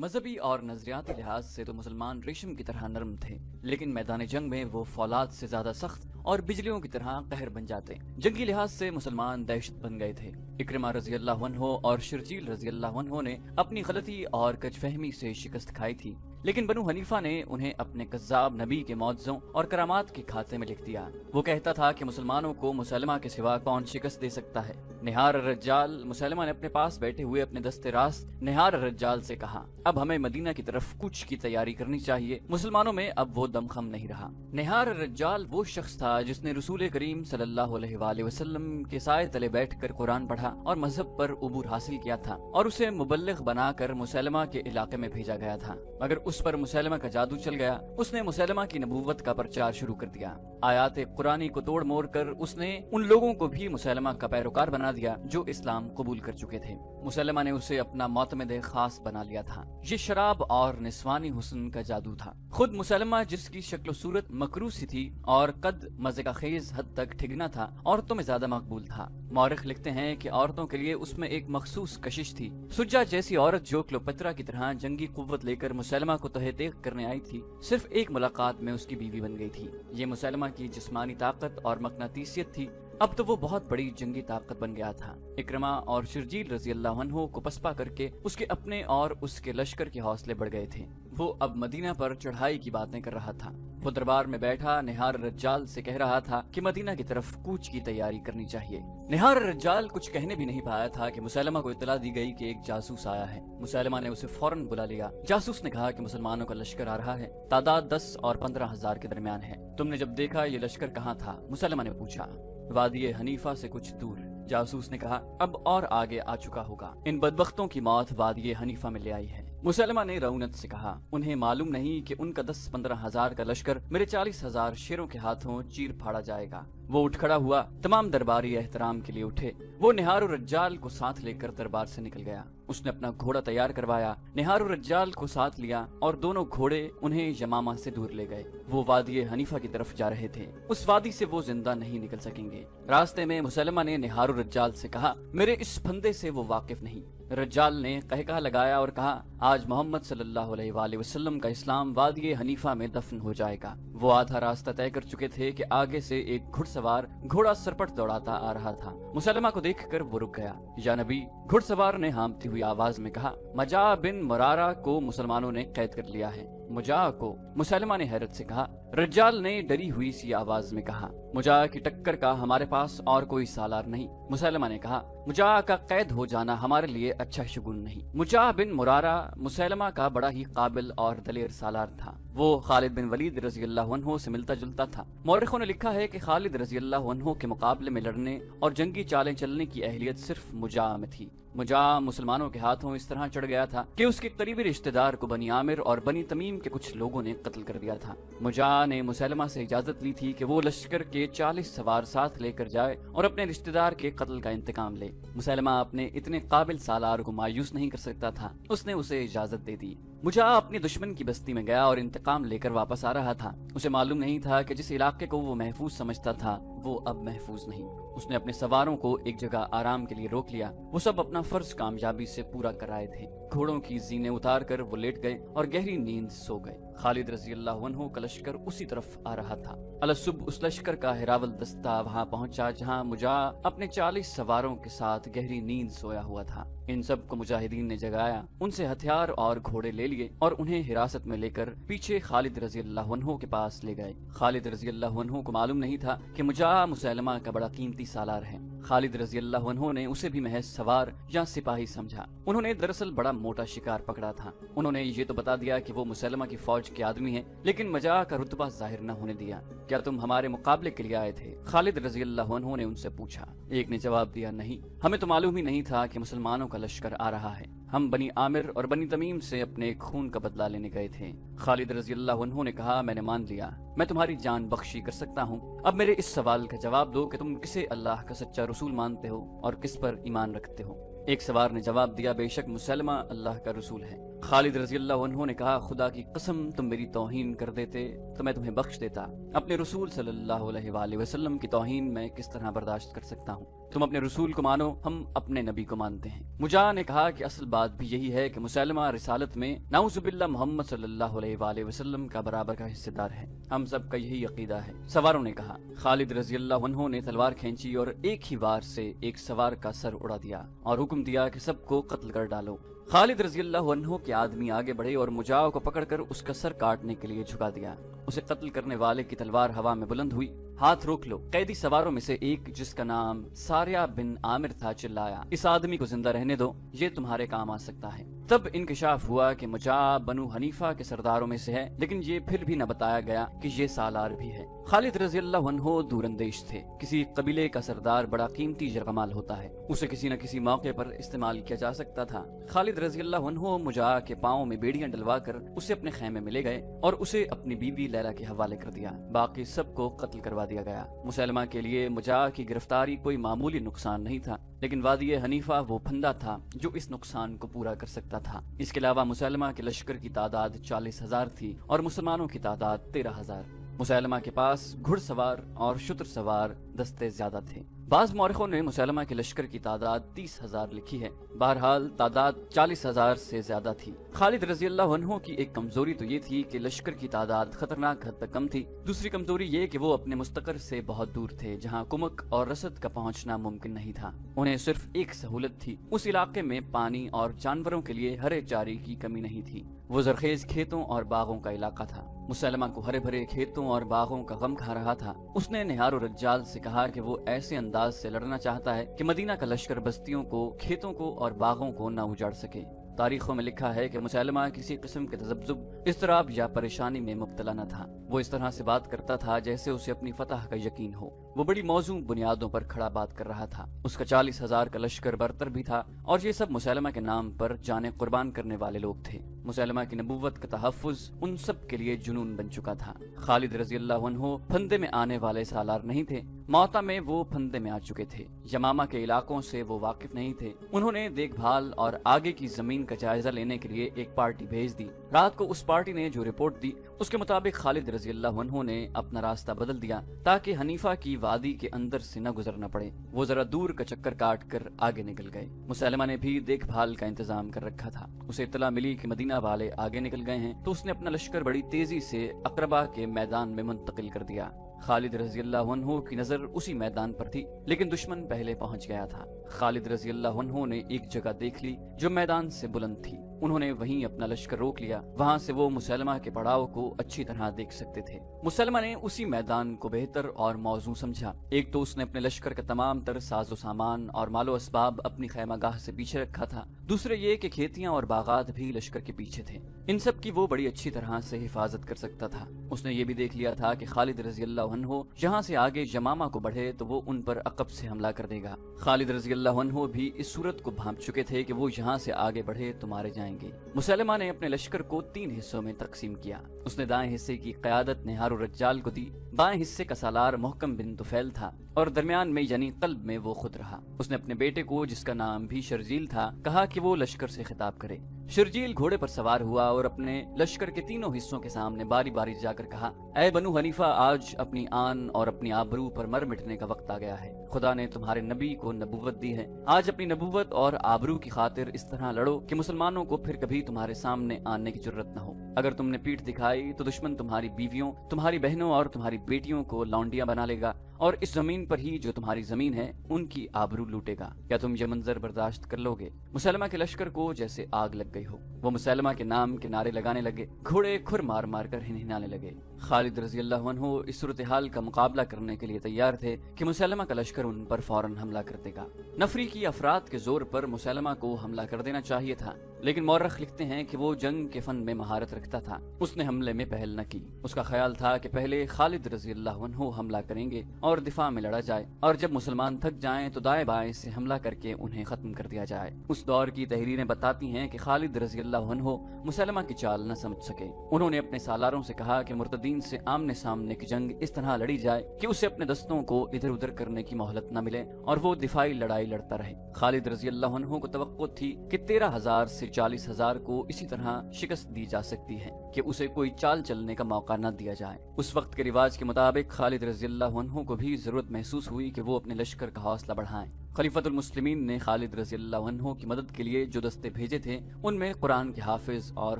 مذہبی اور نظریاتی لحاظ سے تو مسلمان ریشم کی طرح نرم تھے، لیکن میدان جنگ میں وہ فولاد سے زیادہ سخت اور بجلیوں کی طرح قہر بن جاتے۔ جنگی لحاظ سے مسلمان دہشت بن گئے تھے۔ اکرمہ رضی اللہ عنہ اور شرجیل رضی اللہ عنہ نے اپنی غلطی اور کج فہمی سے شکست کھائی تھی، لیکن بنو حنیفہ نے انہیں اپنے کذاب نبی کے معجزوں اور کرامات کے کھاتے میں لکھ دیا۔ وہ کہتا تھا کہ مسلمانوں کو مسلمہ کے سوا کون شکست دے سکتا ہے۔ نہار الرجال، مسلمہ نے اپنے پاس بیٹھے ہوئے اپنے دست راست نہار الرجال سے کہا، اب ہمیں مدینہ کی طرف کوچ کی تیاری کرنی چاہیے، مسلمانوں میں اب وہ دم خم نہیں رہا۔ نہار الرجال وہ شخص تھا جس نے رسول کریم صلی اللہ علیہ وآلہ وسلم کے سائے تلے بیٹھ کر قرآن پڑھا اور مذہب پر عبور حاصل کیا تھا، اور اسے مبلغ بنا کر مسلمہ کے علاقے میں بھیجا گیا تھا، مگر اس پر مسلمہ کا جادو چل گیا۔ اس نے مسلمہ کی نبوت کا پرچار شروع کر دیا۔ آیات قرآنی کو توڑ موڑ کر اس نے ان لوگوں کو بھی مسلمہ کا پیروکار بنا دیا جو اسلام قبول کر چکے تھے۔ مسلمہ نے اسے اپنا معتمد خاص بنا لیا تھا۔ یہ شراب اور نسوانی حسن کا جادو تھا۔ خود مسلمہ جس کی شکل و صورت مکروہ سی تھی اور قد مزے کا خیز حد تک ٹھگنا تھا، عورتوں میں زیادہ مقبول تھا۔ مورخ لکھتے ہیں کہ عورتوں کے لیے اس میں ایک مخصوص کشش تھی۔ سجا جیسی عورت جو کلوپترا کی طرح جنگی قوت لے کر مسلمہ کو تہہ تیغ کرنے آئی تھی، صرف ایک ملاقات میں اس کی بیوی بن گئی تھی۔ یہ مسلمہ کی جسمانی طاقت اور مقناطیسیت تھی، اب تو وہ بہت بڑی جنگی طاقت بن گیا تھا۔ اکرمہ اور شرجیل رضی اللہ عنہ کو پسپا کر کے اس کے اپنے اور اس کے لشکر کے حوصلے بڑھ گئے تھے۔ وہ اب مدینہ پر چڑھائی کی باتیں کر رہا تھا۔ وہ دربار میں بیٹھا نہار الرجال سے کہہ رہا تھا کہ مدینہ کی طرف کوچ کی تیاری کرنی چاہیے۔ نہار الرجال کچھ کہنے بھی نہیں پایا تھا کہ مسلمہ کو اطلاع دی گئی کہ ایک جاسوس آیا ہے۔ مسلمہ نے اسے فوراً بلا لیا۔ جاسوس نے کہا کہ مسلمانوں کا لشکر آ رہا ہے، تعداد 10 اور 15,000 کے درمیان ہے۔ تم نے جب دیکھا یہ لشکر کہاں تھا؟ مسلمہ نے پوچھا۔ وادی حنیفہ سے کچھ دور۔ جاسوس نے کہا، اب اور آگے آ چکا ہوگا، ان بدبختوں کی موت وادی حنیفہ میں لے آئی ہے۔ مسلمہ نے رونت سے کہا، انہیں معلوم نہیں کہ ان کا 10-15 ہزار کا لشکر میرے 40,000 شیروں کے ہاتھوں چیر پھاڑا جائے گا۔ وہ اٹھ کھڑا ہوا، تمام درباری احترام کے لیے اٹھے۔ وہ نہار الرجال کو ساتھ لے کر دربار سے نکل گیا۔ اس نے اپنا گھوڑا تیار کروایا، نہار الرجال کو ساتھ لیا اور دونوں گھوڑے انہیں یمامہ سے دور لے گئے۔ وہ وادی حنیفہ کی طرف جا رہے تھے۔ اس وادی سے وہ زندہ نہیں نکل سکیں گے۔ راستے میں مسلمہ نے نہار الرجال سے کہا، میرے اس پھندے سے وہ واقف نہیں۔ رجال نے قہقہ لگایا اور کہا، آج محمد صلی اللہ علیہ وآلہ وسلم کا اسلام وادی حنیفہ میں دفن ہو جائے گا۔ وہ آدھا راستہ طے کر چکے تھے کہ آگے سے ایک گھڑ سوار گھوڑا سرپٹ دوڑاتا آ رہا تھا۔ مسلمہ کو دیکھ کر وہ رک گیا۔ یا نبی، گھڑ سوار نے ہامتی ہوئی آواز میں کہا، مجاع بن مرارہ کو مسلمانوں نے قید کر لیا ہے۔ مجاع کو؟ مسلمہ نے حیرت سے کہا۔ رجال نے ڈری ہوئی سی آواز میں کہا، مجاع کی ٹکر کا ہمارے پاس اور کوئی سالار نہیں۔ مسلمہ نے کہا، مجاع کا قید ہو جانا ہمارے لیے اچھا شگون نہیں۔ مجاع بن مرارہ مسلمہ کا بڑا ہی قابل اور دلیر سالار تھا۔ وہ خالد بن ولید رضی اللہ عنہ سے ملتا جلتا تھا۔ مورخوں نے لکھا ہے کہ خالد رضی اللہ عنہ کے مقابلے میں لڑنے اور جنگی چالیں چلنے کی اہلیت صرف مجاع میں تھی۔ مجاع مسلمانوں کے ہاتھوں اس طرح چڑھ گیا تھا کہ اس کے قریبی رشتہ دار کو بنی عامر اور بنی تمیم کے کچھ لوگوں نے قتل کر دیا تھا۔ مجاع نے مسلمہ سے اجازت لی تھی کہ وہ لشکر کے 40 سوار ساتھ لے کر جائے اور اپنے رشتہ دار کے قتل کا انتقام لے۔ مسلمہ اپنے اتنے قابل سالار کو مایوس نہیں کر سکتا تھا۔ اس نے اسے اجازت دے دی۔ مجاع اپنی دشمن کی بستی میں گیا اور انتقام لے کر واپس آ رہا تھا۔ اسے معلوم نہیں تھا کہ جس علاقے کو وہ محفوظ سمجھتا تھا وہ اب محفوظ نہیں۔ اس نے اپنے سواروں کو ایک جگہ آرام کے لیے روک لیا۔ وہ سب اپنا فرض کامیابی سے پورا کر آئے تھے۔ گھوڑوں کی زینے اتار کر وہ لیٹ گئے اور گہری نیند سو گئے۔ خالد رضی اللہ عنہ کا لشکر اسی طرف آ رہا تھا۔ الصبح اس لشکر کا ہراول دستہ وہاں پہنچا جہاں مجاع اپنے 40 سواروں کے ساتھ گہری نیند سویا ہوا تھا۔ ان سب کو مجاہدین نے جگایا، ان سے ہتھیار اور گھوڑے لے لیے اور انہیں حراست میں لے کر پیچھے خالد رضی اللہ عنہ کے پاس لے گئے۔ خالد رضی اللہ عنہ کو معلوم نہیں تھا کہ مجاع مسلمہ کا بڑا قیمتی سالار ہے۔ خالد رضی اللہ عنہ نے اسے بھی محض سوار یا سپاہی سمجھا۔ انہوں نے دراصل بڑا موٹا شکار پکڑا تھا۔ انہوں نے یہ تو بتا دیا کہ وہ مسلمہ کی فوج کے آدمی ہیں، لیکن مجاع کا رتبہ ظاہر نہ ہونے دیا۔ کیا تم ہمارے مقابلے کے لیے آئے تھے؟ خالد رضی اللہ عنہ نے ان سے پوچھا۔ ایک نے جواب دیا، نہیں، ہمیں تو معلوم ہی نہیں تھا کہ مسلمانوں کا لشکر آ رہا ہے۔ ہم بنی عامر اور بنی تمیم سے اپنے خون کا بدلہ لینے گئے تھے۔ خالد رضی اللہ عنہ نے کہا، میں نے مان لیا، میں تمہاری جان بخشی کر سکتا ہوں۔ اب میرے اس سوال کا جواب دو کہ تم کسے اللہ کا سچا رسول مانتے ہو اور کس پر ایمان رکھتے ہو؟ ایک سوار نے جواب دیا، بے شک مسلمہ اللہ کا رسول ہے۔ خالد رضی اللہ عنہ نے کہا خدا کی قسم تم میری توہین کر دیتے تو میں تمہیں بخش دیتا، اپنے رسول صلی اللہ علیہ وآلہ وسلم کی توہین میں کس طرح برداشت کر سکتا ہوں؟ تم اپنے رسول کو مانو، ہم اپنے نبی کو مانتے ہیں۔ مجاہ نے کہا کہ اصل بات بھی یہی ہے کہ مسلمہ رسالت میں نعوذ باللہ محمد صلی اللہ علیہ وآلہ وسلم کا برابر کا حصہ دار ہے، ہم سب کا یہی عقیدہ ہے۔ سواروں نے کہا۔ خالد رضی اللہ عنہ نے تلوار کھینچی اور ایک ہی وار سے ایک سوار کا سر اڑا دیا اور حکم دیا کہ سب کو قتل کر ڈالو۔ خالد رضی اللہ عنہ کے آدمی آگے بڑھے اور مجاہ کو پکڑ کر اس کا سر کاٹنے کے لیے جھکا دیا۔ اسے قتل کرنے والے کی تلوار ہوا میں بلند ہوئی۔ ہاتھ روک لو۔ قیدی سواروں میں سے ایک جس کا نام ساریہ بن عامر تھا چلایا، اس آدمی کو زندہ رہنے دو، یہ تمہارے کام آ سکتا ہے۔ تب انکشاف ہوا کہ مجاہ بنو حنیفہ کے سرداروں میں سے ہے، لیکن یہ پھر بھی نہ بتایا گیا کہ یہ سالار بھی ہے۔ خالد رضی اللہ عنہ دور اندیش تھے۔ کسی قبیلے کا سردار بڑا قیمتی جرگمال ہوتا ہے، اسے کسی نہ کسی موقع پر استعمال کیا جا سکتا تھا۔ خالد رضی اللہ عنہ مجاہ کے پاؤں میں بیڑیاں ڈلوا کر اسے اپنے خیمے میں لے گئے اور اسے اپنی بیوی لیلا کے حوالے کر دیا۔ باقی سب کو قتل کروا دیا گیا۔ مسلمہ کے لیے مجاہ کی گرفتاری کوئی معمولی نقصان نہیں تھا، لیکن وادی حنیفہ وہ پھندا تھا جو اس نقصان کو پورا کر سکتا تھا۔ اس کے علاوہ مسلمہ کے لشکر کی تعداد 40,000 تھی اور مسلمانوں کی تعداد 13,000۔ مسلمہ کے پاس گھڑ سوار اور شتر سوار دستے زیادہ تھے۔ بعض مورخوں نے مسلمہ کے لشکر کی تعداد 30,000 لکھی ہے، بہرحال تعداد 40,000 سے زیادہ تھی۔ خالد رضی اللہ عنہ کی ایک کمزوری تو یہ تھی کہ لشکر کی تعداد خطرناک حد تک کم تھی۔ دوسری کمزوری یہ کہ وہ اپنے مستقر سے بہت دور تھے، جہاں کمک اور رسد کا پہنچنا ممکن نہیں تھا۔ انہیں صرف ایک سہولت تھی، اس علاقے میں پانی اور جانوروں کے لیے ہرے چارے کی کمی نہیں تھی۔ وہ زرخیز کھیتوں اور باغوں کا علاقہ تھا۔ مسلمہ کو ہرے بھرے کھیتوں اور باغوں کا غم کھا رہا تھا۔ اس نے نہار و رجال سے کہا کہ وہ ایسے انداز سے لڑنا چاہتا ہے کہ مدینہ کا لشکر بستیوں کو، کھیتوں کو اور باغوں کو نہ اجاڑ سکے۔ تاریخوں میں لکھا ہے کہ مسلمہ کسی قسم کے تذبذب، اضطراب یا پریشانی میں مبتلا نہ تھا۔ وہ اس طرح سے بات کرتا تھا جیسے اسے اپنی فتح کا یقین ہو۔ وہ بڑی موزوں بنیادوں پر کھڑا بات کر رہا تھا۔ اس کا 40,000 کا لشکر برتر بھی تھا اور یہ سب مسلمہ کے نام پر جانیں قربان کرنے والے لوگ تھے۔ مسلمہ کی نبوت کا تحفظ ان سب کے لیے جنون بن چکا تھا۔ خالد رضی اللہ عنہ پھندے میں آنے والے سالار نہیں تھے، موتا میں وہ پھندے میں آ چکے تھے۔ یمامہ کے علاقوں سے وہ واقف نہیں تھے۔ انہوں نے دیکھ بھال اور آگے کی زمین کا جائزہ لینے کے لیے ایک پارٹی بھیج دی۔ رات کو اس پارٹی نے جو رپورٹ دی اس کے مطابق خالد رضی اللہ عنہ نے اپنا راستہ بدل دیا تاکہ حنیفہ کی وادی کے اندر سے نہ گزرنا پڑے۔ وہ ذرا دور کا چکر کاٹ کر آگے نکل گئے۔ مسلمہ نے بھی دیکھ بھال کا انتظام کر رکھا تھا۔ اسے اطلاع ملی کہ مدینہ والے آگے نکل گئے ہیں تو اس نے اپنا لشکر بڑی تیزی سے اقربہ کے میدان میں منتقل کر دیا۔ خالد رضی اللہ عنہ کی نظر اسی میدان پر تھی، لیکن دشمن پہلے پہنچ گیا تھا۔ خالد رضی اللہ عنہ نے ایک جگہ دیکھ لی جو میدان سے بلند تھی۔ انہوں نے وہیں اپنا لشکر روک لیا، وہاں سے وہ مسلمہ کے پڑاؤ کو اچھی طرح دیکھ سکتے تھے۔ مسلمہ نے اسی میدان کو بہتر اور موزوں سمجھا۔ ایک تو اس نے اپنے لشکر کا تمام تر ساز و سامان اور مال و اسباب اپنی خیمہ گاہ سے پیچھے رکھا تھا، دوسرے یہ کہ کھیتیاں اور باغات بھی لشکر کے پیچھے تھے۔ ان سب کی وہ بڑی اچھی طرح سے حفاظت کر سکتا تھا۔ اس نے یہ بھی دیکھ لیا تھا کہ خالد رضی اللہ عنہ یہاں سے آگے یمامہ کو بڑھے تو وہ ان پر عقب سے حملہ کر دے گا۔ خالد رضی اللہ عنہ بھی اس صورت کو بھانپ چکے تھے کہ وہ یہاں سے آگے بڑھے تو مارے جائیں گے۔ مسلمہ نے اپنے لشکر کو 3 حصوں میں تقسیم کیا۔ اس نے دائیں حصے کی قیادت نہار و رجال کو دی، بائیں حصے کا سالار محکم بن طفیل تھا اور درمیان میں یعنی قلب میں وہ خود رہا۔ اس نے اپنے بیٹے کو، جس کا نام بھی شرجیل تھا، کہا کہ وہ لشکر سے خطاب کرے۔ شرجیل گھوڑے پر سوار ہوا اور اپنے لشکر کے تینوں حصوں کے سامنے باری باری جا کر کہا، اے بنو حنیفہ، آج اپنی آن اور اپنی آبرو پر مر مٹنے کا وقت آ گیا ہے۔ خدا نے تمہارے نبی کو نبوت دی ہے۔ آج اپنی نبوت اور آبرو کی خاطر اس طرح لڑو کہ مسلمانوں کو پھر کبھی تمہارے سامنے آنے کی جرت نہ ہو۔ اگر تم نے پیٹھ دکھائی تو دشمن تمہاری بیویوں، تمہاری بہنوں اور تمہاری بیٹیوں کو لونڈیاں بنا لے گا اور اس زمین پر ہی جو تمہاری زمین ہے ان کی آبرو لوٹے گا۔ کیا تم یہ منظر برداشت کر لو گے؟ مسلمہ کے لشکر کو جیسے آگ لگ گئی ہو۔ وہ مسلمہ کے نام کے نعرے لگانے لگے، گھوڑے کھر مار مار کر ہنہنانے لگے۔ خالد رضی اللہ عنہ اس صورتحال کا مقابلہ کرنے کے لیے تیار تھے کہ مسلمہ کا لشکر ان پر فوراً حملہ کر دے گا۔ نفری کی افراد کے زور پر مسلمہ کو حملہ کر دینا چاہیے تھا، لیکن مورخ لکھتے ہیں کہ وہ جنگ کے فن میں مہارت رکھتا تھا۔ اس نے حملے میں پہل نہ کی۔ اس کا خیال تھا کہ پہلے خالد رضی اللہ عنہ حملہ کریں گے اور دفاع میں لڑا جائے، اور جب مسلمان تھک جائیں تو دائیں بائیں سے حملہ کر کے انہیں ختم کر دیا جائے۔ اس دور کی تحریریں بتاتی ہیں کہ خالد رضی اللہ عنہ مسلمہ کی چال نہ سمجھ سکے۔ انہوں نے اپنے سالاروں سے کہا کہ مرتدین سے آمنے سامنے کی جنگ اس طرح لڑی جائے کہ اسے اپنے دستوں کو ادھر ادھر کرنے کی مہلت نہ ملے اور وہ دفاعی لڑائی لڑتا رہے۔ خالد رضی اللہ عنہ کو توقع تھی کہ 13,000 سے 40,000 को इसी तरह शिकस्त दी जा सकती है कि उसे कोई चाल चलने का मौका न दिया जाए। उस वक्त के रिवाज के मुताबिक खालिद रज़ियल्लाहु अन्हु को भी जरूरत महसूस हुई कि वो अपने लश्कर का हौसला बढ़ाएं। खलीफतुल मुस्लिमीन ने खालिद रज़ियल्लाहु अन्हु की मदद के लिए जो दस्ते भेजे थे उनमें कुरान के हाफिज और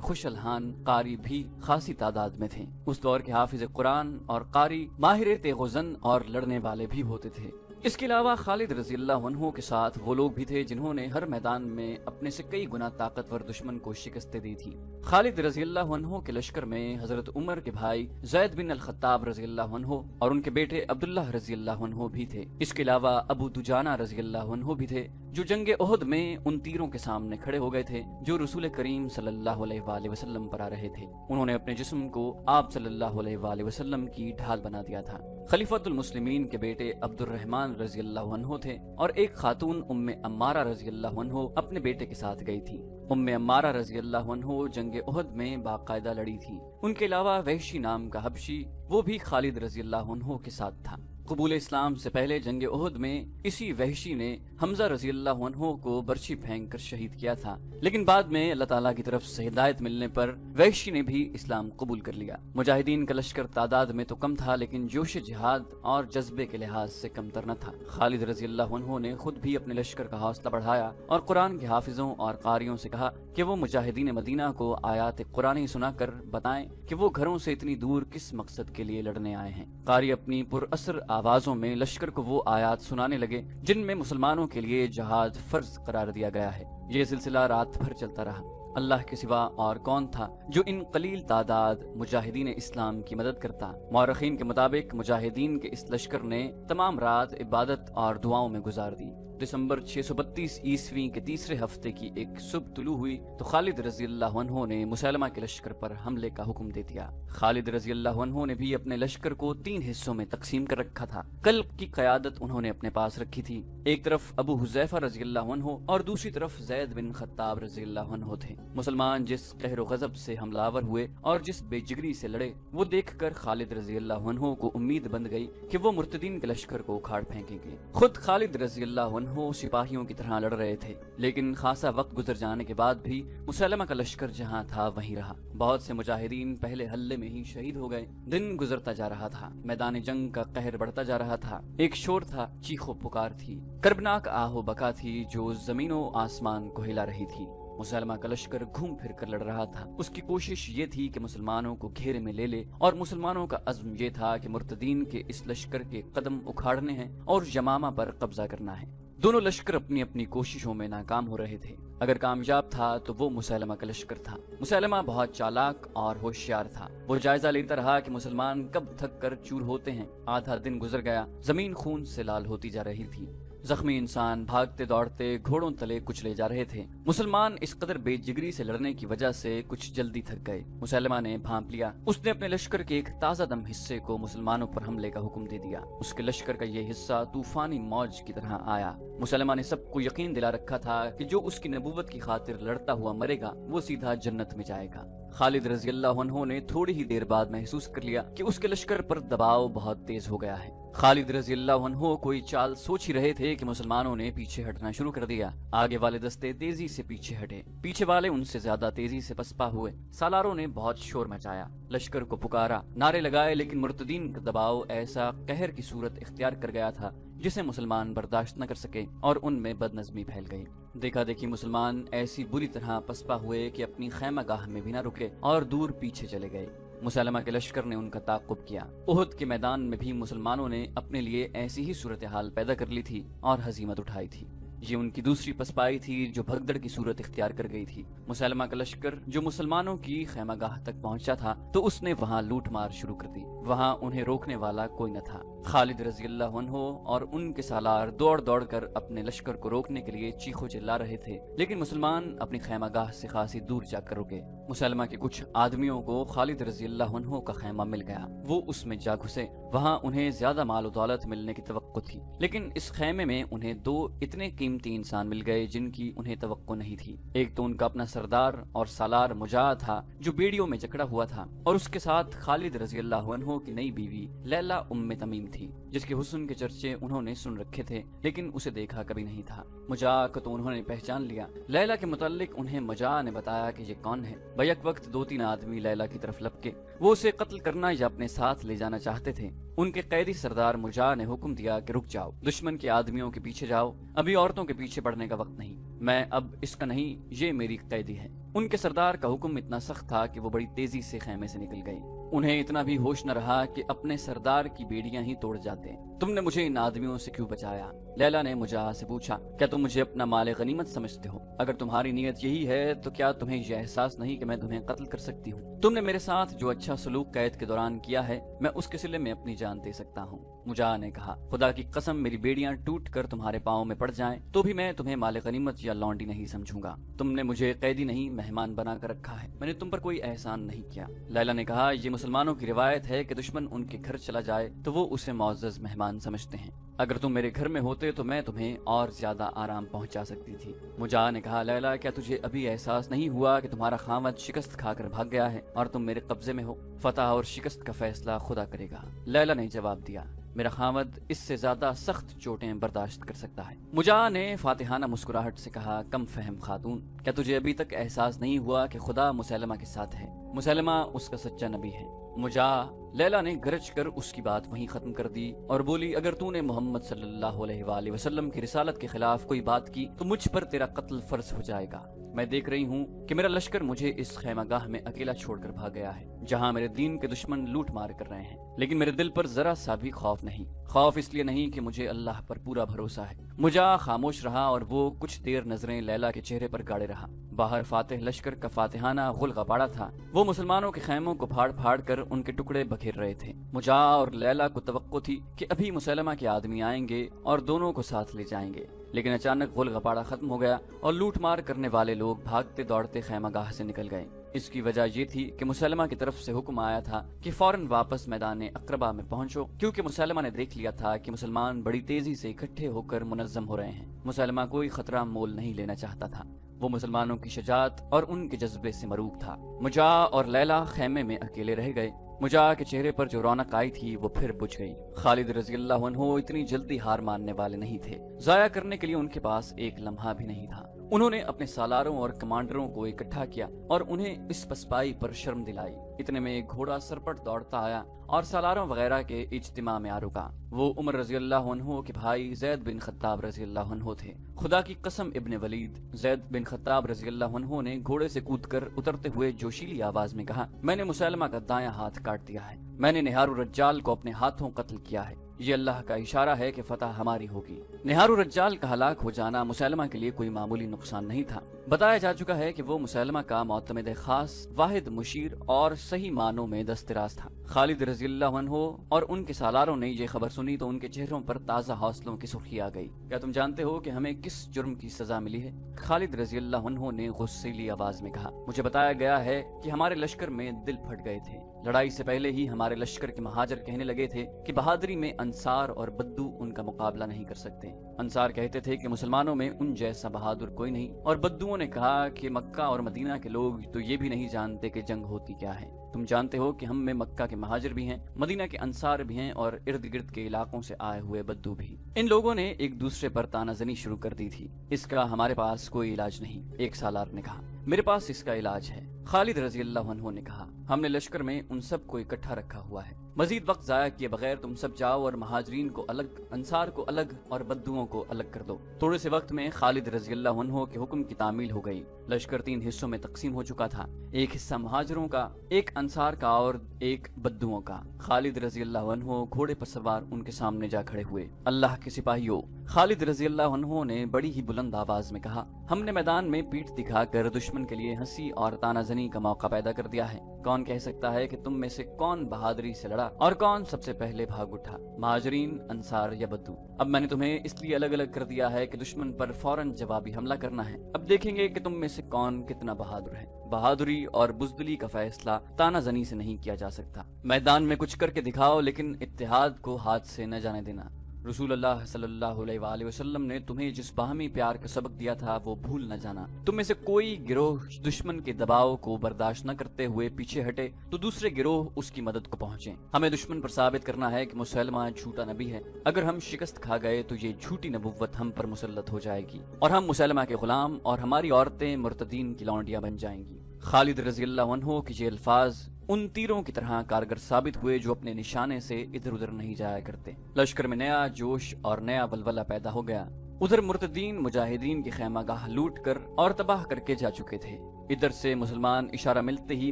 खुशलहान कारी भी खासी तादाद में थे। उस दौर के हाफिज कुरान और कारी माहिर तेगोज़न और लड़ने वाले भी होते थे। इसके अलावा खालिद रज़ियल्लाहु अन्हु के साथ वो लोग भी थे जिन्होंने हर मैदान में अपने से कई गुना ताकतवर दुश्मन को शिकस्तें दी थी। खालिद रज़ियल्लाहु अन्हु के लश्कर में हजरत उमर के भाई ज़ैद बिन अल-खत्ताब रज़ियल्लाहु अन्हु और उनके बेटे अब्दुल्लाह रज़ियल्लाहु अन्हु भी थे। इसके अलावा अबू दुजाना रज़ियल्लाहु अन्हु भी थे जो जंगे उहद में उन तीरों के सामने खड़े हो गए थे जो रसूल करीम सल्लल्लाहु अलैहि वसल्लम पर आ रहे थे। उन्होंने अपने जिस्म को आप सल्लल्लाहु अलैहि वसल्लम की ढाल बना दिया था। खलीफतुल मुस्लिमीन के बेटे अब्दुर्रहमान रज़ियल्लाहु अन्हु थे और एक खातून उम्मे अम्मारा रज़ियल्लाहु अन्हु अपने बेटे के साथ गई थी। उम्मे अम्मारा रज़ियल्लाहु अन्हु जंगे उहद में बाकायदा लड़ी थी। उनके अलावा वहशी नाम का हबशी वो भी खालिद रज़ियल्लाहु अन्हु के साथ था। कबूल इस्लाम से पहले जंगे उहद में इसी वहशी ने हमजा रज़ियल्लाहु अन्हु को बर्छी फेंक कर शहीद किया था, लेकिन बाद में अल्लाह ताला की तरफ से हिदायत मिलने पर वहशी ने भी इस्लाम कबूल कर लिया। मुजाहिदीन का लश्कर तादाद में तो कम था लेकिन जोश जिहाद और जज्बे के लिहाज से कमतर न था। खालिद रज़ियल्लाहु अन्हु ने खुद भी अपने लश्कर का हौसला बढ़ाया और कुरान के हाफिजों और कारियों से कहा कि वो मुजाहिदीन मदीना को आयात कुरानी सुनाकर बताएं कि वो घरों से इतनी दूर किस मकसद के लिए लड़ने आए हैं। कारी अपनी पुरअसर आवाजों में लश्कर को वो आयात सुनाने लगे जिनमें मुसलमानों के लिए जहाद फर्ज करार दिया गया है। ये सिलसिला रात भर चलता रहा। अल्लाह के सिवा और कौन था जो इन कलील तादाद मुजाहिदीन इस्लाम की मदद करता। मौरखीन के मुताबिक मुजाहिदीन के इस लश्कर ने तमाम रात इबादत और दुआओं में गुजार दी। दिसंबर 632 ईस्वी के तीसरे हफ्ते की एक सुबह तुलू हुई तो खालिद रज़ियल्लाहु अन्हु ने मुसैलमा के लश्कर पर हमले का हुक्म दे दिया। खालिद रज़ियल्लाहु अन्हु ने भी अपने लश्कर को 3 हिस्सों में तकसीम कर रखा था। कल्ब की क़यादत उन्होंने अपने पास रखी थी। एक तरफ अबू हुज़ैफा रज़ियल्लाहु अन्हु और दूसरी तरफ ज़ैद बिन खत्ताब रज़ियल्लाहु अन्हु थे। मुसलमान जिस कहर गज़ब से हमलावर हुए और जिस बेजिगरी से लड़े वो देखकर खालिद रज़ियल्लाहु अन्हु को उम्मीद बंध गई कि वो मुर्तदीन के लश्कर को उखाड़ फेंकेंगे। खुद खालिद रज़ियल्लाहु अन्हु सिपाहियों की तरह लड़ रहे थे, लेकिन खासा वक्त गुजर जाने के बाद भी मुसैलमा का लश्कर जहां था वहीं रहा। बहुत से मुजाहिदीन पहले हल्ले में ही शहीद हो गए। दिन गुजरता जा रहा था, मैदान जंग का कहर बढ़ता जा रहा था। एक शोर था, चीखो पुकार थी, कर्बनाक आहो बका थी जो जमीनों आसमान को हिला रही थी। मुसलमा का लश्कर घूम फिर कर लड़ रहा था। उसकी कोशिश ये थी कि मुसलमानों को घेरे में ले ले और मुसलमानों का अज़्म ये था कि मुर्तदीन के इस लश्कर के कदम उखाड़ने हैं और यमामा पर कब्जा करना है। दोनों लश्कर अपनी अपनी कोशिशों में नाकाम हो रहे थे। अगर कामयाब था तो वो मुसैलमा का लश्कर था। मुसैलमा बहुत चालाक और होशियार था। वो जायजा लेता रहा कि मुसलमान कब थक कर चूर होते हैं। आधा दिन गुजर गया, जमीन खून से लाल होती जा रही थी। जख्मी इंसान भागते दौड़ते घोड़ों तले कुचले जा रहे थे। मुसलमान इस कदर बेजिगरी से लड़ने की वजह से कुछ जल्दी थक गए। मुसैलमा ने भांप लिया। उसने अपने लश्कर के एक ताजा दम हिस्से को मुसलमानों पर हमले का हुक्म दे दिया। उसके लश्कर का ये हिस्सा तूफानी मौज की तरह आया। मुसलमा ने सबको यकीन दिला रखा था कि जो उसकी नबूवत की खातिर लड़ता हुआ मरेगा वो सीधा जन्नत में जाएगा। खालिद रज़ियल्लाहु अन्हु ने थोड़ी ही देर बाद महसूस कर लिया कि उसके लश्कर पर दबाव बहुत तेज हो गया है। खालिद रज़ियल्लाहु अन्हु कोई चाल सोच ही रहे थे कि मुसलमानों ने पीछे हटना शुरू कर दिया। आगे वाले दस्ते तेजी से पीछे हटे, पीछे वाले उनसे ज्यादा तेजी से पसपा हुए। सालारों ने बहुत शोर मचाया, लश्कर को पुकारा, नारे लगाए, लेकिन मुर्तदीन का दबाव ऐसा कहर की सूरत इख्तियार कर गया था जिसे मुसलमान बर्दाश्त न कर सके और उनमें बदनज़मी फैल गई। देखा देखी मुसलमान ऐसी बुरी तरह पसपा हुए कि अपनी खैमागाह में भी न रुके और दूर पीछे चले गए। मुसलमा के लश्कर ने उनका ताक़ुब किया। उहद के मैदान में भी मुसलमानों ने अपने लिए ऐसी ही सूरत हाल पैदा कर ली थी और हजीमत उठाई थी। ये उनकी दूसरी पसपाई थी जो भगदड़ की सूरत इख्तियार कर गई थी। मुसलमा का लश्कर जो मुसलमानों की खैमागाह तक पहुंचा था तो उसने वहां लूट मार शुरू कर दी। वहां उन्हें रोकने वाला कोई न था। खालिद रज़ियल्लाहु अन्हु और उनके सालार दौड़ दौड़ कर अपने लश्कर को रोकने के लिए चीखो चिल्ला रहे थे, लेकिन मुसलमान अपनी खैमागाह से खासी दूर जाकर रुके। मुसलमा के कुछ आदमियों को खालिद रज़ियल्लाहु अन्हु का खैमा मिल गया। वो उसमें जा घुसे। वहां उन्हें ज्यादा माल और दौलत मिलने की तवक्को थी, लेकिन इस खैमे में उन्हें 2 इतने कीमती इंसान मिल गए जिनकी उन्हें तवक्को नहीं थी। एक तो उनका अपना सरदार और सालार मुजाह था जो बेड़ियों में जकड़ा हुआ था, और उसके साथ खालिद रज़ियल्लाहु अन्हु की नई बीवी लैला उम्मे तमीम थी जिसके हुस्न के चर्चे उन्होंने सुन रखे थे लेकिन उसे देखा कभी नहीं था। मुजा को तो उन्होंने पहचान लिया। लैला के मुताल्लिक उन्हें मुजा ने बताया कि ये कौन है। बैक वक्त 2-3 आदमी लैला की तरफ लपके। वो उसे कत्ल करना या अपने साथ ले जाना चाहते थे। उनके कैदी सरदार मुजा ने हुक्म दिया कि रुक जाओ, दुश्मन के आदमियों के पीछे जाओ, अभी औरतों के पीछे पड़ने का वक्त नहीं। मैं अब इसका नहीं, ये मेरी कैदी है। उनके सरदार का हुक्म इतना सख्त था कि वो बड़ी तेजी से खेमे से निकल गई। उन्हें इतना भी होश न रहा कि अपने सरदार की बेड़ियां ही तोड़ जाते। तुमने मुझे इन आदमियों से क्यों बचाया? लैला ने मुजा से पूछा। क्या तुम मुझे अपना माले गनीमत समझते हो? अगर तुम्हारी नीयत यही है तो क्या तुम्हें यह एहसास नहीं कि मैं तुम्हें कत्ल कर सकती हूँ? तुमने मेरे साथ जो अच्छा सलूक कैद के दौरान किया है, मैं उसके सिले में अपनी जान दे सकता हूँ। मुजा ने कहा, खुदा की कसम, मेरी बेड़ियां टूट कर तुम्हारे पाँव में पड़ जाएं तो भी मैं तुम्हें माले गनीमत या लौंडी नहीं समझूंगा। तुमने मुझे कैदी नहीं, मेहमान बना कर रखा है। मैंने तुम पर कोई एहसान नहीं किया। लैला ने कहा, ये मुसलमानों की रिवायत है कि दुश्मन उनके घर चला जाए तो वो उसे मुअज़्ज़ज़ मेहमान समझते हैं। अगर तुम मेरे घर में होते तो मैं तुम्हें और ज्यादा आराम पहुंचा सकती थी। मुजा ने कहा, लैला, क्या तुझे अभी एहसास नहीं हुआ कि तुम्हारा खामद शिकस्त खाकर भाग गया है और तुम मेरे कब्जे में हो? फतह और शिकस्त का फैसला खुदा करेगा। लैला ने जवाब दिया, मेरा खामद इससे ज्यादा सख्त चोटें बर्दाश्त कर सकता है। मुजा ने फातिहाना मुस्कुराहट से कहा, कम फहम खातून, क्या तुझे अभी तक एहसास नहीं हुआ कि खुदा मुसैलमा के साथ है? मुसैलमा उसका सच्चा नबी है। मुजा लैला ने गरज कर उसकी बात वहीं खत्म कर दी और बोली, अगर तूने मोहम्मद सल्लल्लाहु अलैहि वसल्लम की रिसालत के खिलाफ कोई बात की तो मुझ पर तेरा कत्ल फर्ज हो जाएगा। मैं देख रही हूँ कि मेरा लश्कर मुझे इस खैमागाह में अकेला छोड़कर भाग गया है जहाँ मेरे दीन के दुश्मन लूट मार कर रहे हैं, लेकिन मेरे दिल पर जरा सा भी खौफ नहीं। खौफ इसलिए नहीं कि मुझे अल्लाह पर पूरा भरोसा है। मुजा खामोश रहा और वो कुछ देर नजरें लैला के चेहरे पर गाड़े रहा। बाहर फातिह लश्कर का फातिहाना गुल गपाड़ा था। वो मुसलमानों के खैमों को फाड़ फाड़ कर उनके टुकड़े बखेर रहे थे। मुजा और लैला को तवक्को थी कि अभी मुसैलमा के आदमी आएंगे और दोनों को साथ ले जाएंगे, लेकिन अचानक गुल गपाड़ा खत्म हो गया और लूट मार करने वाले लोग भागते दौड़ते खैमागाह से निकल गए। इसकी वजह ये थी कि मुसैलमा की तरफ से हुक्म आया था कि फौरन वापस मैदान अकरबा में पहुंचो, क्योंकि मुसैलमा ने देख लिया था कि मुसलमान बड़ी तेजी से इकट्ठे होकर मुनज़्ज़म हो रहे हैं। मुसैलमा कोई खतरा मोल नहीं लेना चाहता था। वो मुसलमानों की शजाअत और उनके जज्बे से मरूब था। मुजा और लैला खेमे में अकेले रह गए। मुजा के चेहरे पर जो रौनक आई थी वो फिर बुझ गई। खालिद रज़ियल्लाहु अन्हु इतनी जल्दी हार मानने वाले नहीं थे। जाया करने के लिए उनके पास एक लम्हा भी नहीं था। उन्होंने अपने सालारों और कमांडरों को इकट्ठा किया और उन्हें इस पसपाई पर शर्म दिलाई। इतने में एक घोड़ा सरपट दौड़ता आया और सालारों वगैरह के इज्तिमा में आ रुका। वो उमर रज़ियल्लाहु अन्हु के भाई ज़ैद बिन खत्ताब रज़ियल्लाहु अन्हु थे। खुदा की कसम इब्ने वलीद, ज़ैद बिन खत्ताब रज़ियल्लाहु अन्हु ने घोड़े से कूदकर उतरते हुए जोशीली आवाज में कहा, मैंने मुसैलमा का दायां हाथ काट दिया है। मैंने निहारू रज्जाल को अपने हाथों कत्ल किया है। ये अल्लाह का इशारा है कि फतह हमारी होगी। निहारू रज्जाल का हलाक हो जाना मुसैलमा के लिए कोई मामूली नुकसान नहीं था। बताया जा चुका है कि वो मुसैलमा का मोतमिद खास, वाहिद मुशीर और सही मानों में दस्तराज था। खालिद रज़ियल्लाहु अन्हु और उनके सालारों ने ये खबर सुनी तो उनके चेहरों पर ताज़ा हौसलों की सुर्खी आ गई। क्या तुम जानते हो कि हमें किस जुर्म की सजा मिली है? खालिद रज़ियल्लाहु अन्हु ने गुस्सैली आवाज में कहा, मुझे बताया गया है कि हमारे लश्कर में दिल फट गए थे। लड़ाई से पहले ही हमारे लश्कर के महाजर कहने लगे थे कि बहादुरी में अंसार और बद्दू उनका मुकाबला नहीं कर सकते। अंसार कहते थे कि मुसलमानों में उन जैसा बहादुर कोई नहीं, और बद्दुओं ने कहा कि मक्का और मदीना के लोग तो ये भी नहीं जानते कि जंग होती क्या है। तुम जानते हो कि हम में मक्का के महाजर भी हैं, मदीना के अंसार भी हैं और इर्द गिर्द के इलाकों से आए हुए बद्दू भी। इन लोगों ने एक दूसरे पर तानाजनी शुरू कर दी थी। इसका हमारे पास कोई इलाज नहीं, एक सालार ने कहा। मेरे पास इसका इलाज है, खालिद रज़ियल्लाहु अन्हु ने कहा। हमने लश्कर में उन सब को इकट्ठा रखा हुआ है। मजीद वक्त जाया किए बगैर तुम सब जाओ और महाजरीन को अलग, अंसार को अलग और बद्दुओं को अलग कर दो। थोड़े से वक्त में खालिद रज़ियल्लाहु अन्हु के हुक्म की तामील हो गई। लश्कर 3 हिस्सों में तकसीम हो चुका था, एक हिस्सा महाजरों का, एक अंसार का और एक बद्दुओं का। खालिद रज़ियल्लाहु अन्हु घोड़े पर सवार उनके सामने जा खड़े हुए। अल्लाह के सिपाहियों, खालिद रज़ियल्लाहु अन्हु ने बड़ी ही बुलंद आवाज में कहा, हमने मैदान में पीठ दिखाकर दुश्मन के लिए हंसी और तानाजनी का मौका पैदा कर दिया है। कौन कह सकता है कि तुम में से कौन बहादुरी से लड़ा और कौन सबसे पहले भाग उठा, महाजरीन, अंसार या बद्दू? अब मैंने तुम्हें इसलिए अलग अलग कर दिया है कि दुश्मन पर फौरन जवाबी हमला करना है। अब देखेंगे कि तुम में से कौन कितना बहादुर है। बहादुरी और बुज़दिली का फैसला तानाजनी से नहीं किया जा सकता। मैदान में कुछ करके दिखाओ, लेकिन इत्तेहाद को हाथ से न जाने देना। रसूल अल्लाह सल्लल्लाहु अलैहि वसल्लम ने तुम्हें जिस बाहमी प्यार का सबक दिया था वो भूल न जाना। तुम में से कोई गिरोह दुश्मन के दबाव को बर्दाश्त न करते हुए पीछे हटे तो दूसरे गिरोह उसकी मदद को पहुंचे। हमें दुश्मन पर साबित करना है कि मुसलमा झूठा नबी है। अगर हम शिकस्त खा गए तो ये झूठी नबुव्वत हम पर मुसल्लत हो जाएगी और हम मुसलमा के गुलाम और हमारी औरतें मुर्तदीन की लौंडियां बन जाएंगी। खालिद रज़ी अल्लाह अन्हु के ये अल्फाज उन तीरों की तरह कारगर साबित हुए जो अपने निशाने से इधर उधर नहीं जाया करते। लश्कर में नया जोश और नया बलबला पैदा हो गया। उधर मुर्तदीन मुजाहिदीन की खैमागाह लूट कर और तबाह करके जा चुके थे। इधर से मुसलमान इशारा मिलते ही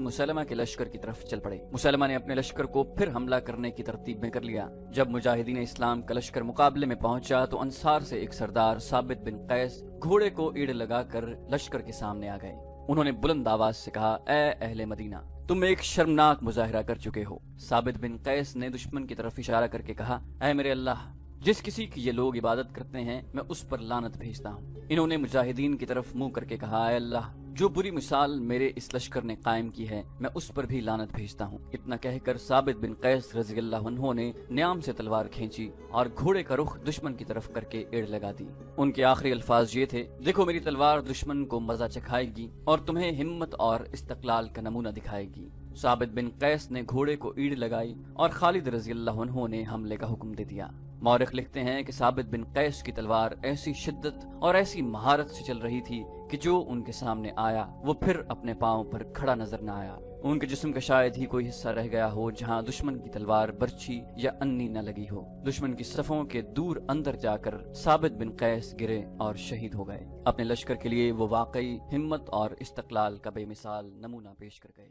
मुसलमा के लश्कर की तरफ चल पड़े। मुसलमा ने अपने लश्कर को फिर हमला करने की तरतीब में कर लिया। जब मुजाहिदीन इस्लाम का लश्कर मुकाबले में पहुंचा तो अंसार से एक सरदार साबित बिन कैस घोड़े को ईड़ लगाकर लश्कर के सामने आ गए। उन्होंने बुलंद आवाज से कहा, ए अहले मदीना, तुम एक शर्मनाक मुजाहिरा कर चुके हो। साबित बिन कैस ने दुश्मन की तरफ इशारा करके कहा, ऐ मेरे अल्लाह, जिस किसी की ये लोग इबादत करते हैं मैं उस पर लानत भेजता हूँ। इन्होंने मुजाहिदीन की तरफ मुंह करके कहा, ऐ अल्लाह, जो बुरी मिसाल मेरे इस लश्कर ने कायम की है मैं उस पर भी लानत भेजता हूँ। इतना कहकर साबित बिन कैस रज़ी अल्लाह अन्हु ने न्याम से तलवार खींची और घोड़े का रुख दुश्मन की तरफ करके एड़ लगा दी। उनके आखिरी अल्फाज ये थे, देखो मेरी तलवार दुश्मन को मजा चखाएगी और तुम्हें हिम्मत और इस्तक़लाल का नमूना दिखाएगी। साबित बिन कैस ने घोड़े को ईड़ लगाई और खालिद रज़ी अल्लाह अन्हु ने हमले का हुक्म दे दिया। मौरिख लिखते हैं कि साबित बिन कैस की तलवार ऐसी शिद्दत और ऐसी महारत से चल रही थी कि जो उनके सामने आया वो फिर अपने पांव पर खड़ा नजर न आया। उनके जिस्म का शायद ही कोई हिस्सा रह गया हो जहां दुश्मन की तलवार बर्छी या अन्नी न लगी हो। दुश्मन की सफों के दूर अंदर जाकर साबित बिन कैस गिरे और शहीद हो गए। अपने लश्कर के लिए वो वाकई हिम्मत और इस्तक़लाल का बेमिसाल नमूना पेश कर गए।